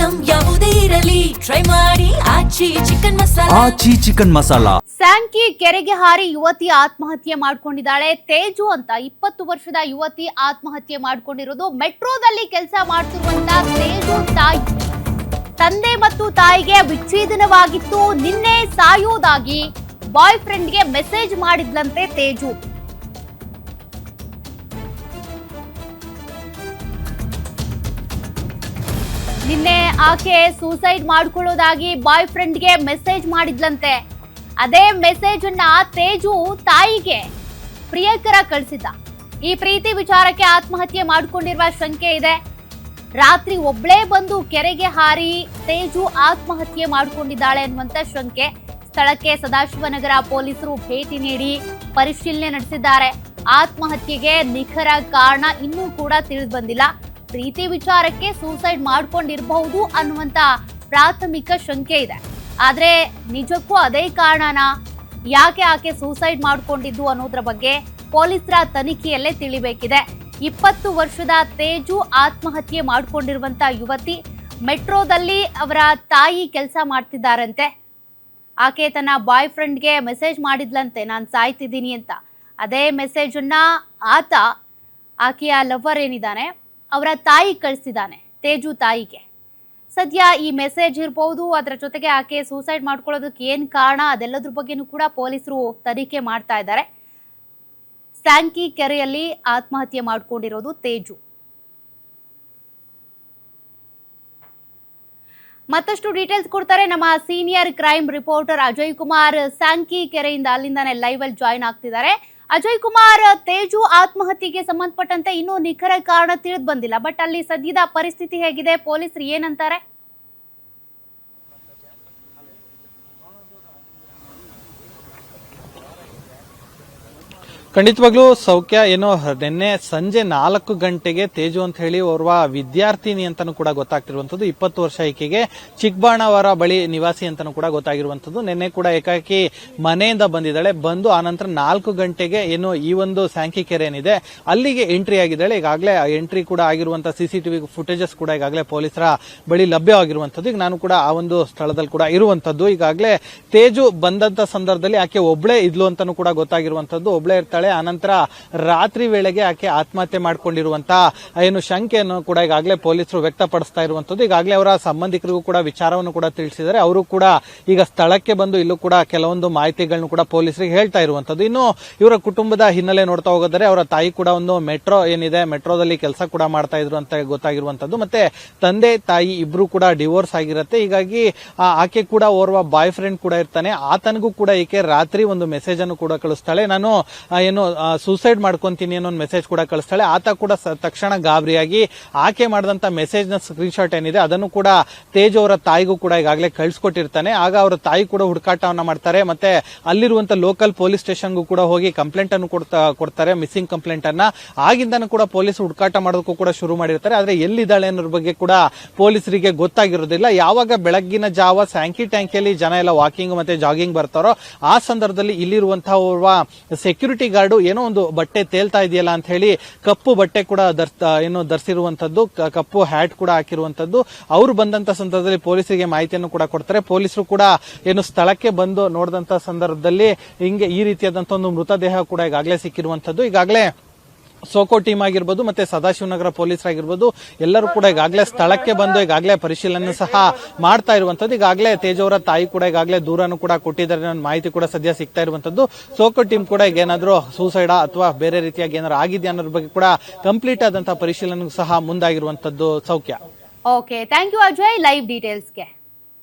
Item ಯಾವುದೇ ಇರಲಿ try ಮಾಡಿ ಆಚಿ ಚಿಕನ್ ಮಸಾಲಾ. ಸ್ಯಾಂಕಿ ಕೆರೆಗೆ ಹಾರಿ ಯುವತಿ ಆತ್ಮಹತ್ಯೆ ಮಾಡ್ಕೊಂಡಿದ್ದಾಳೆ. ತೇಜು ಅಂತ 20 ವರ್ಷದ ಯುವತಿ ಆತ್ಮಹತ್ಯೆ ಮಾಡ್ಕೊಂಡಿರೋದು. ಮೆಟ್ರೋದಲ್ಲಿ ಕೆಲಸ ಮಾಡ್ತಿರುವಂತ ತೇಜು ತಾಯಿ, ತಂದೆ ಮತ್ತು ತಾಯಿಗೆ ವಿಚ್ಛೇದನವಾಗಿತ್ತು. ನಿನ್ನೆ ಸಾಯೋದಾಗಿ ಬಾಯ್ ಫ್ರೆಂಡ್ಗೆ ಮೆಸೇಜ್ ಮಾಡಿದ್ಲಂತೆ ತೇಜು. ನಿನ್ನೆ ಆಕೆ ಸೂಸೈಡ್ ಮಾಡ್ಕೊಳ್ಳೋದಾಗಿ ಬಾಯ್ ಫ್ರೆಂಡ್ಗೆ ಮೆಸೇಜ್ ಮಾಡಿದ್ಲಂತೆ. ಅದೇ ಮೆಸೇಜ್ ಅನ್ನ ತೇಜು ತಾಯಿಗೆ ಪ್ರಿಯಕರ ಕಳಿಸಿದ್ದ. ಈ ಪ್ರೀತಿ ವಿಚಾರಕ್ಕೆ ಆತ್ಮಹತ್ಯೆ ಮಾಡಿಕೊಂಡಿರುವ ಶಂಕೆ ಇದೆ. ರಾತ್ರಿ ಒಬ್ಳೇ ಬಂದು ಕೆರೆಗೆ ಹಾರಿ ತೇಜು ಆತ್ಮಹತ್ಯೆ ಮಾಡಿಕೊಂಡಿದ್ದಾಳೆ ಅನ್ನುವಂತ ಶಂಕೆ. ಸ್ಥಳಕ್ಕೆ ಸದಾಶಿವನಗರ ಪೊಲೀಸರು ಭೇಟಿ ನೀಡಿ ಪರಿಶೀಲನೆ ನಡೆಸಿದ್ದಾರೆ. ಆತ್ಮಹತ್ಯೆಗೆ ನಿಖರ ಕಾರಣ ಇನ್ನೂ ಕೂಡ ತಿಳಿದು ಬಂದಿಲ್ಲ. ಪ್ರೀತಿ ವಿಚಾರಕ್ಕೆ ಸೂಸೈಡ್ ಮಾಡ್ಕೊಂಡಿರಬಹುದು ಅನ್ನುವಂತ ಪ್ರಾಥಮಿಕ ಶಂಕೆ ಇದೆ. ಆದ್ರೆ ನಿಜಕ್ಕೂ ಅದೇ ಕಾರಣನ, ಯಾಕೆ ಆಕೆ ಸೂಸೈಡ್ ಮಾಡ್ಕೊಂಡಿದ್ದು ಅನ್ನೋದ್ರ ಬಗ್ಗೆ ಪೊಲೀಸರ ತನಿಖೆಯಲ್ಲೇ ತಿಳಿಬೇಕಿದೆ. 20 ವರ್ಷದ ತೇಜು ಆತ್ಮಹತ್ಯೆ ಮಾಡ್ಕೊಂಡಿರುವಂತ ಯುವತಿ. ಮೆಟ್ರೋದಲ್ಲಿ ಅವರ ತಾಯಿ ಕೆಲಸ ಮಾಡ್ತಿದ್ದಾರಂತೆ. ಆಕೆ ತನ್ನ ಬಾಯ್ ಫ್ರೆಂಡ್ಗೆ ಮೆಸೇಜ್ ಮಾಡಿದ್ಲಂತೆ, ನಾನು ಸಾಯ್ತಿದ್ದೀನಿ ಅಂತ. ಅದೇ ಮೆಸೇಜ್ ಅನ್ನ ಆತ, ಆಕೆಯ ಲವರ್ ಏನಿದ್ದಾನೆ ಅವರ ತಾಯಿ ಕಳಿಸಿದ್ದಾನೆ ತೇಜು ತಾಯಿಗೆ. ಸದ್ಯ ಈ ಮೆಸೇಜ್ ಇರಬಹುದು, ಅದರ ಜೊತೆಗೆ ಆಕೆ ಸೂಸೈಡ್ ಮಾಡ್ಕೊಳ್ಳೋದಕ್ಕೆ ಏನ್ ಕಾರಣ ಅದೆಲ್ಲದ್ರ ಬಗ್ಗೆನೂ ಕೂಡ ಪೊಲೀಸರು ತನಿಖೆ ಮಾಡ್ತಾ ಇದ್ದಾರೆ. ಸ್ಯಾಂಕಿ ಕೆರೆಯಲ್ಲಿ ಆತ್ಮಹತ್ಯೆ ಮಾಡ್ಕೊಂಡಿರೋದು ತೇಜು. ಮತ್ತಷ್ಟು ಡೀಟೇಲ್ಸ್ ಕೊಡ್ತಾರೆ ನಮ್ಮ senior crime reporter Ajay Kumar. Sankey ಕೆರೆಯಿಂದ ಅಲ್ಲಿಂದಾನೆ ಲೈವ್ ಅಲ್ಲಿ ಜಾಯಿನ್ ಆಗ್ತಿದ್ದಾರೆ. ಅಜಯ್ ಕುಮಾರ್, ತೇಜು ಆತ್ಮಹತ್ಯೆಗೆ ಸಂಬಂಧಪಟ್ಟಂತೆ ಇನ್ನೂ ನಿಖರ ಕಾರಣ ತಿಳಿದು ಬಂದಿಲ್ಲ, ಬಟ್ ಅಲ್ಲಿ ಸದ್ಯದ ಪರಿಸ್ಥಿತಿ ಹೇಗಿದೆ, ಪೊಲೀಸರು ಏನಂತಾರೆ? ಖಂಡಿತವಾಗ್ಲೂ ಸೌಖ್ಯ. ಏನೋ ನಿನ್ನೆ ಸಂಜೆ 4 ಗಂಟೆಗೆ ತೇಜು ಅಂತ ಹೇಳಿ ಓರ್ವ ವಿದ್ಯಾರ್ಥಿನಿ ಅಂತಾನು ಕೂಡ ಗೊತ್ತಾಗ್ತಿರುವಂತದ್ದು. 20 ವರ್ಷ ಈಕೆಗೆ ಚಿಕ್ಕಬಾಣವರ ಬಳಿ ನಿವಾಸಿ ಅಂತಾನು ಕೂಡ ಗೊತ್ತಾಗಿರುವಂತದ್ದು. ನಿನ್ನೆ ಕೂಡ ಏಕಾಏಕಿ ಮನೆಯಿಂದ ಬಂದಿದ್ದಾಳೆ. ಬಂದು ಆನಂತರ 4 ಗಂಟೆಗೆ ಏನು ಈ ಒಂದು ಸ್ಯಾಂಕಿ ಕೆರೆ ಏನಿದೆ ಅಲ್ಲಿಗೆ ಎಂಟ್ರಿ ಆಗಿದ್ದಾಳೆ. ಈಗಾಗಲೇ ಎಂಟ್ರಿ ಕೂಡ ಆಗಿರುವಂತಹ ಸಿಸಿಟಿವಿ ಫುಟೇಜಸ್ ಕೂಡ ಈಗಾಗಲೇ ಪೊಲೀಸರ ಬಳಿ ಲಭ್ಯವಾಗಿರುವಂತದ್ದು. ಈಗ ನಾನು ಕೂಡ ಆ ಒಂದು ಸ್ಥಳದಲ್ಲಿ ಕೂಡ ಇರುವಂತದ್ದು. ಈಗಾಗಲೇ ತೇಜು ಬಂದಂತ ಸಂದರ್ಭದಲ್ಲಿ ಆಕೆ ಒಬ್ಳೇ ಇದ್ಲು ಅಂತಾನು ಕೂಡ ಗೊತ್ತಾಗಿರುವಂತದ್ದು. ಒಬ್ಳೇ ಇರ್ತಾಳೆ. ಆನಂತರ ರಾತ್ರಿ ವೇಳೆಗೆ ಆಕೆ ಆತ್ಮಹತ್ಯೆ ಮಾಡಿಕೊಂಡಿರುವಂತಹ ಏನು ಶಂಕೆಯನ್ನು ಕೂಡ ಈಗಾಗಲೇ ಪೊಲೀಸರು ವ್ಯಕ್ತಪಡಿಸ್ತಾ ಇರುವಂತದ್ದು. ಈಗಾಗಲೇ ಅವರ ಸಂಬಂಧಿಕರಿಗೂ ಕೂಡ ವಿಚಾರವನ್ನು ಕೂಡ ತಿಳಿಸಿದ್ದಾರೆ. ಅವರು ಕೂಡ ಈಗ ಸ್ಥಳಕ್ಕೆ ಬಂದು ಇಲ್ಲೂ ಕೂಡ ಕೆಲವೊಂದು ಮಾಹಿತಿಗಳನ್ನು ಕೂಡ ಪೊಲೀಸರಿಗೆ ಹೇಳ್ತಾ ಇರುವಂತದ್ದು. ಇನ್ನು ಇವರ ಕುಟುಂಬದ ಹಿನ್ನೆಲೆ ನೋಡ್ತಾ ಹೋಗಿದರೆ ಅವರ ತಾಯಿ ಕೂಡ ಒಂದು ಮೆಟ್ರೋ ಏನಿದೆ ಮೆಟ್ರೋದಲ್ಲಿ ಕೆಲಸ ಕೂಡ ಮಾಡ್ತಾ ಇದ್ರು ಅಂತ ಗೊತ್ತಾಗಿರುವಂತದ್ದು. ಮತ್ತೆ ತಂದೆ ತಾಯಿ ಇಬ್ರು ಕೂಡ ಡಿವೋರ್ಸ್ ಆಗಿರುತ್ತೆ. ಹೀಗಾಗಿ ಆಕೆ ಕೂಡ ಓರ್ವ ಬಾಯ್ ಫ್ರೆಂಡ್ ಕೂಡ ಇರ್ತಾನೆ. ಆತನಿಗೂ ಕೂಡ ಈಕೆ ರಾತ್ರಿ ಒಂದು ಮೆಸೇಜ್ ಅನ್ನು ಕೂಡ ಕಳಿಸ್ತಾಳೆ. ನಾನು ಏನು ಸೂಸೈಡ್ ಮಾಡ್ಕೊಂತೀನಿ ಅನ್ನೋ ಒಂದು ಮೆಸೇಜ್ ಕೂಡ ಕಳಿಸ್ತಾಳೆ. ಆತ ಕೂಡ ತಕ್ಷಣ ಗಾಬರಿಯಾಗಿ ಆಕೆ ಮಾಡಿದಂತ ಮೆಸೇಜ್ ನ ಸ್ಕ್ರೀನ್ ಶಾಟ್ ಏನಿದೆ ಅದನ್ನು ಕೂಡ ತೇಜು ಅವರ ತಾಯಿಗೂ ಕೂಡ ಈಗಾಗಲೇ ಕಳಿಸ್ಕೊಟ್ಟಿರ್ತಾನೆ. ಆಗ ಅವರ ತಾಯಿ ಕೂಡ ಹುಡುಕಾಟವನ್ನ ಮಾಡ್ತಾರೆ. ಮತ್ತೆ ಅಲ್ಲಿರುವಂತ ಲೋಕಲ್ ಪೊಲೀಸ್ ಸ್ಟೇಷನ್ಗೂ ಕೂಡ ಹೋಗಿ ಕಂಪ್ಲೇಂಟ್ ಅನ್ನು ಕೊಡ್ತಾರೆ, ಮಿಸ್ಸಿಂಗ್ ಕಂಪ್ಲೇಂಟ್ ಅನ್ನ. ಆಗಿಂದಾನು ಕೂಡ ಪೊಲೀಸ್ ಹುಡುಕಾಟ ಮಾಡೋದಕ್ಕೂ ಕೂಡ ಶುರು ಮಾಡಿರ್ತಾರೆ. ಆದ್ರೆ ಎಲ್ಲಿದ್ದಾಳೆ ಅನ್ನೋದ್ರ ಬಗ್ಗೆ ಕೂಡ ಪೊಲೀಸರಿಗೆ ಗೊತ್ತಾಗಿರೋದಿಲ್ಲ. ಯಾವಾಗ ಬೆಳಗ್ಗಿನ ಜಾವ ಸ್ಯಾಂಕಿ ಟ್ಯಾಂಕಿಯಲ್ಲಿ ಜನ ಎಲ್ಲ ವಾಕಿಂಗ್ ಮತ್ತೆ ಜಾಗಿಂಗ್ ಬರ್ತಾರೋ ಆ ಸಂದರ್ಭದಲ್ಲಿ ಇಲ್ಲಿರುವಂತಹ ಸೆಕ್ಯೂರಿಟಿ ಗಾರ್ಡ್ ಏನೋ ಒಂದು ಬಟ್ಟೆ ತೇಲ್ತಾ ಇದೆಯಲ್ಲ ಅಂತ ಹೇಳಿ ಕಪ್ಪು ಬಟ್ಟೆ ಕೂಡ ಧರಿಸಿರುವಂತದ್ದು, ಕಪ್ಪು ಹ್ಯಾಟ್ ಕೂಡ ಹಾಕಿರುವಂತದ್ದು. ಅವರು ಬಂದಂತ ಸಂದರ್ಭದಲ್ಲಿ ಪೊಲೀಸರಿಗೆ ಮಾಹಿತಿಯನ್ನು ಕೂಡ ಕೊಡ್ತಾರೆ. ಪೊಲೀಸರು ಕೂಡ ಏನು ಸ್ಥಳಕ್ಕೆ ಬಂದು ನೋಡಿದಂತ ಸಂದರ್ಭದಲ್ಲಿ ಹಿಂಗೆ ಈ ರೀತಿಯಾದಂತಹ ಒಂದು ಮೃತದೇಹ ಕೂಡ ಈಗಾಗಲೇ ಸಿಕ್ಕಿರುವಂತದ್ದು. ಈಗಾಗಲೇ ಸೋಕೋ ಟೀಮ್ ಆಗಿರ್ಬೋದು ಮತ್ತೆ ಸದಾಶಿವನಗರ ಪೊಲೀಸರಾಗಿರ್ಬೋದು ಎಲ್ಲರೂ ಕೂಡ ಈಗಾಗಲೇ ಸ್ಥಳಕ್ಕೆ ಬಂದು ಈಗಾಗಲೇ ಪರಿಶೀಲನೆ ಸಹ ಮಾಡ್ತಾ ಇರುವಂತದ್ದು. ಈಗಾಗಲೇ ತೇಜ್ ಅವರ ತಾಯಿ ಕೂಡ ಈಗಾಗಲೇ ದೂರನ್ನು ಕೂಡ ಕೊಟ್ಟಿದ್ದಾರೆ ಅನ್ನೋ ಮಾಹಿತಿ ಕೂಡ ಸದ್ಯ ಸಿಗ್ತಾ ಇರುವಂತದ್ದು. ಸೋಕೋ ಟೀಮ್ ಕೂಡ ಈಗ ಏನಾದ್ರೂ ಸೂಸೈಡ್ ಅಥವಾ ಬೇರೆ ರೀತಿಯಾಗಿ ಏನಾದ್ರು ಆಗಿದೆಯಾ ಅನ್ನೋದ್ರ ಬಗ್ಗೆ ಕೂಡ ಕಂಪ್ಲೀಟ್ ಆದಂತಹ ಪರಿಶೀಲನೆ ಸಹ ಮುಂದಾಗಿರುವಂತದ್ದು. ಸೌಖ್ಯ. Okay, thank you Ajay live ಡೀಟೇಲ್ಸ್ಗೆ.